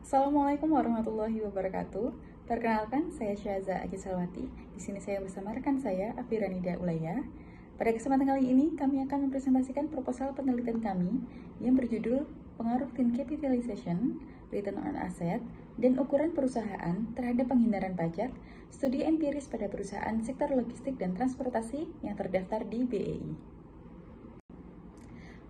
Assalamualaikum warahmatullahi wabarakatuh. Perkenalkan, saya Syaza Agisalwati. Di sini saya bersama rekan saya, Afiranida Ulaya. Pada kesempatan kali ini, kami akan mempresentasikan proposal penelitian kami yang berjudul Pengaruh Tin Capitalization, Return on Asset, dan Ukuran Perusahaan terhadap Penghindaran Pajak, Studi Empiris pada Perusahaan Sektor Logistik dan Transportasi yang terdaftar di BEI.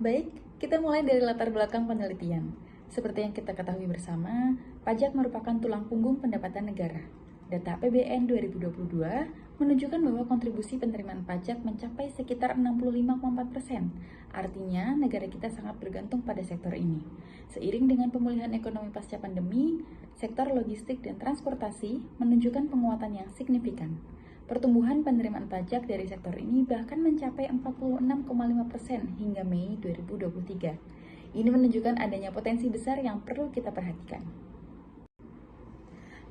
Baik, kita mulai dari latar belakang penelitian. Seperti yang kita ketahui bersama, pajak merupakan tulang punggung pendapatan negara. Data APBN 2022 menunjukkan bahwa kontribusi penerimaan pajak mencapai sekitar 65,4%. Artinya, negara kita sangat bergantung pada sektor ini. Seiring dengan pemulihan ekonomi pasca pandemi, sektor logistik dan transportasi menunjukkan penguatan yang signifikan. Pertumbuhan penerimaan pajak dari sektor ini bahkan mencapai 46,5% hingga Mei 2023. Ini menunjukkan adanya potensi besar yang perlu kita perhatikan.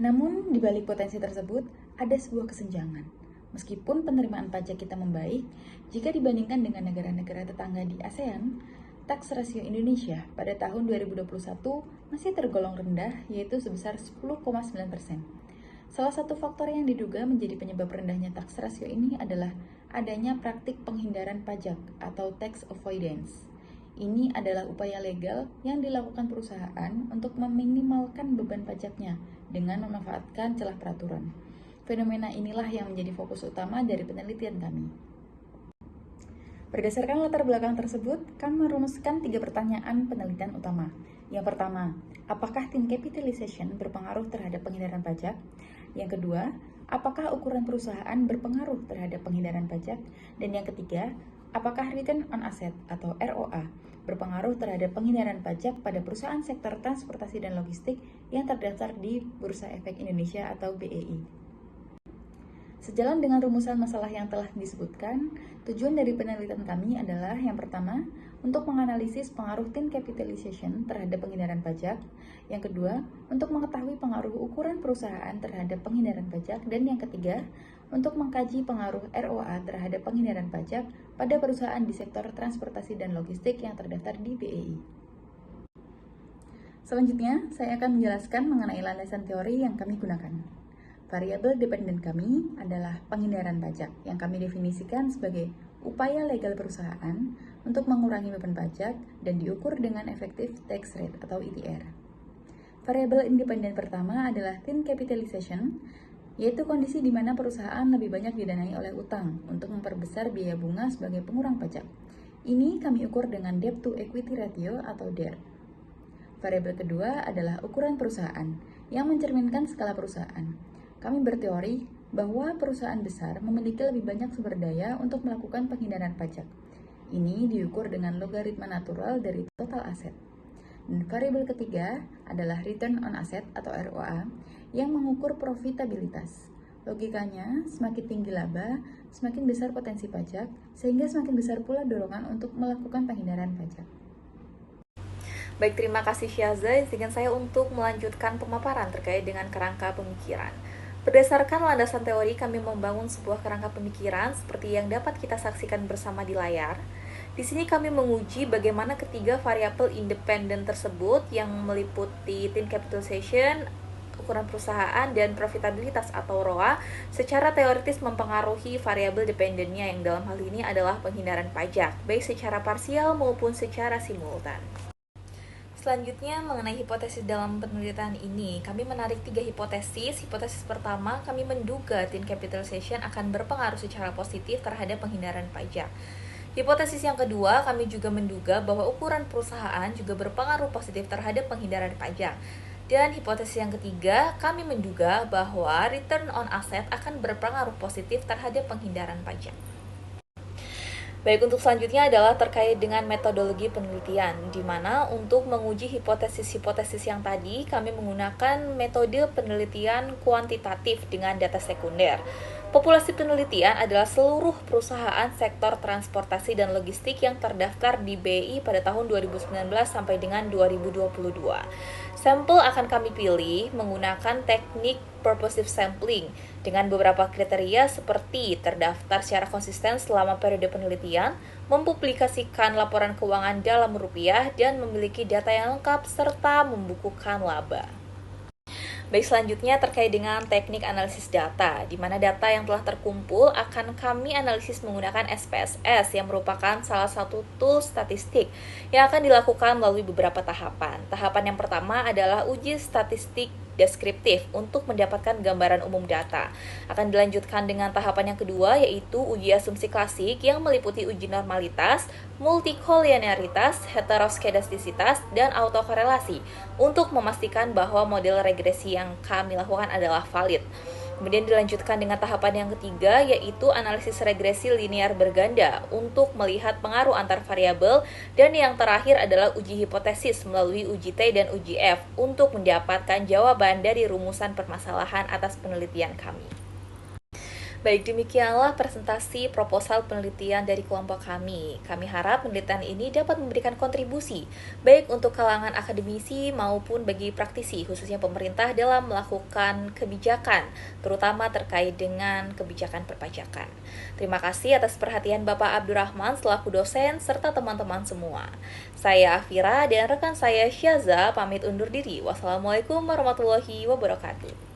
Namun, di balik potensi tersebut, ada sebuah kesenjangan. Meskipun penerimaan pajak kita membaik, jika dibandingkan dengan negara-negara tetangga di ASEAN, tax ratio Indonesia pada tahun 2021 masih tergolong rendah, yaitu sebesar 10,9%. Salah satu faktor yang diduga menjadi penyebab rendahnya tax ratio ini adalah adanya praktik penghindaran pajak atau tax avoidance. Ini adalah upaya legal yang dilakukan perusahaan untuk meminimalkan beban pajaknya dengan memanfaatkan celah peraturan. Fenomena inilah yang menjadi fokus utama dari penelitian kami. Berdasarkan latar belakang tersebut, kami merumuskan 3 pertanyaan penelitian utama. Yang pertama, apakah tin capitalization berpengaruh terhadap penghindaran pajak? Yang kedua, apakah ukuran perusahaan berpengaruh terhadap penghindaran pajak? Dan yang ketiga, apakah return on asset atau ROA berpengaruh terhadap penghindaran pajak pada perusahaan sektor transportasi dan logistik yang terdaftar di Bursa Efek Indonesia atau BEI? Sejalan dengan rumusan masalah yang telah disebutkan, tujuan dari penelitian kami adalah yang pertama, untuk menganalisis pengaruh tin capitalization terhadap penghindaran pajak. Yang kedua, untuk mengetahui pengaruh ukuran perusahaan terhadap penghindaran pajak. Dan yang ketiga, untuk mengkaji pengaruh ROA terhadap penghindaran pajak pada perusahaan di sektor transportasi dan logistik yang terdaftar di BEI. Selanjutnya, saya akan menjelaskan mengenai landasan teori yang kami gunakan. Variabel dependen kami adalah penghindaran pajak yang kami definisikan sebagai upaya legal perusahaan untuk mengurangi beban pajak dan diukur dengan effective tax rate atau ETR. Variabel independen pertama adalah tin capitalization, yaitu kondisi di mana perusahaan lebih banyak didanai oleh utang untuk memperbesar biaya bunga sebagai pengurang pajak. Ini kami ukur dengan debt to equity ratio atau DER. Variabel kedua adalah ukuran perusahaan yang mencerminkan skala perusahaan. Kami berteori bahwa perusahaan besar memiliki lebih banyak sumber daya untuk melakukan penghindaran pajak. Ini diukur dengan logaritma natural dari total aset. Dan variabel ketiga adalah return on asset atau ROA yang mengukur profitabilitas. Logikanya, semakin tinggi laba, semakin besar potensi pajak, sehingga semakin besar pula dorongan untuk melakukan penghindaran pajak. Baik, terima kasih Syaza. Izinkan saya untuk melanjutkan pemaparan terkait dengan kerangka pemikiran. Berdasarkan landasan teori, kami membangun sebuah kerangka pemikiran seperti yang dapat kita saksikan bersama di layar. Di sini kami menguji bagaimana ketiga variabel independen tersebut yang meliputi tin capitalization, ukuran perusahaan, dan profitabilitas atau ROA secara teoritis mempengaruhi variabel dependennya yang dalam hal ini adalah penghindaran pajak, baik secara parsial maupun secara simultan. Selanjutnya, mengenai hipotesis dalam penelitian ini, kami menarik 3 hipotesis. Hipotesis pertama, kami menduga tin capitalization akan berpengaruh secara positif terhadap penghindaran pajak. Hipotesis yang kedua, kami juga menduga bahwa ukuran perusahaan juga berpengaruh positif terhadap penghindaran pajak. Dan hipotesis yang ketiga, kami menduga bahwa return on asset akan berpengaruh positif terhadap penghindaran pajak. Baik, untuk selanjutnya adalah terkait dengan metodologi penelitian, di mana untuk menguji hipotesis-hipotesis yang tadi, kami menggunakan metode penelitian kuantitatif dengan data sekunder. Populasi penelitian adalah seluruh perusahaan sektor transportasi dan logistik yang terdaftar di BI pada tahun 2019 sampai dengan 2022. Sampel akan kami pilih menggunakan teknik purposive sampling dengan beberapa kriteria seperti terdaftar secara konsisten selama periode penelitian, mempublikasikan laporan keuangan dalam rupiah, dan memiliki data yang lengkap serta membukukan laba. Baik, selanjutnya terkait dengan teknik analisis data, di mana data yang telah terkumpul akan kami analisis menggunakan SPSS yang merupakan salah satu tool statistik yang akan dilakukan melalui beberapa tahapan. Tahapan yang pertama adalah uji statistik deskriptif untuk mendapatkan gambaran umum data. Akan dilanjutkan dengan tahapan yang kedua, yaitu uji asumsi klasik yang meliputi uji normalitas, multikolinearitas, heteroskedastisitas, dan autokorelasi untuk memastikan bahwa model regresi yang kami lakukan adalah valid. Kemudian dilanjutkan dengan tahapan yang ketiga, yaitu analisis regresi linear berganda untuk melihat pengaruh antar variabel, dan yang terakhir adalah uji hipotesis melalui uji T dan uji F untuk mendapatkan jawaban dari rumusan permasalahan atas penelitian kami. Baik, demikianlah presentasi proposal penelitian dari kelompok kami. Kami harap penelitian ini dapat memberikan kontribusi, baik untuk kalangan akademisi maupun bagi praktisi, khususnya pemerintah dalam melakukan kebijakan, terutama terkait dengan kebijakan perpajakan. Terima kasih atas perhatian Bapak Abdurrahman selaku dosen, serta teman-teman semua. Saya Afira dan rekan saya Syaza pamit undur diri. Wassalamualaikum warahmatullahi wabarakatuh.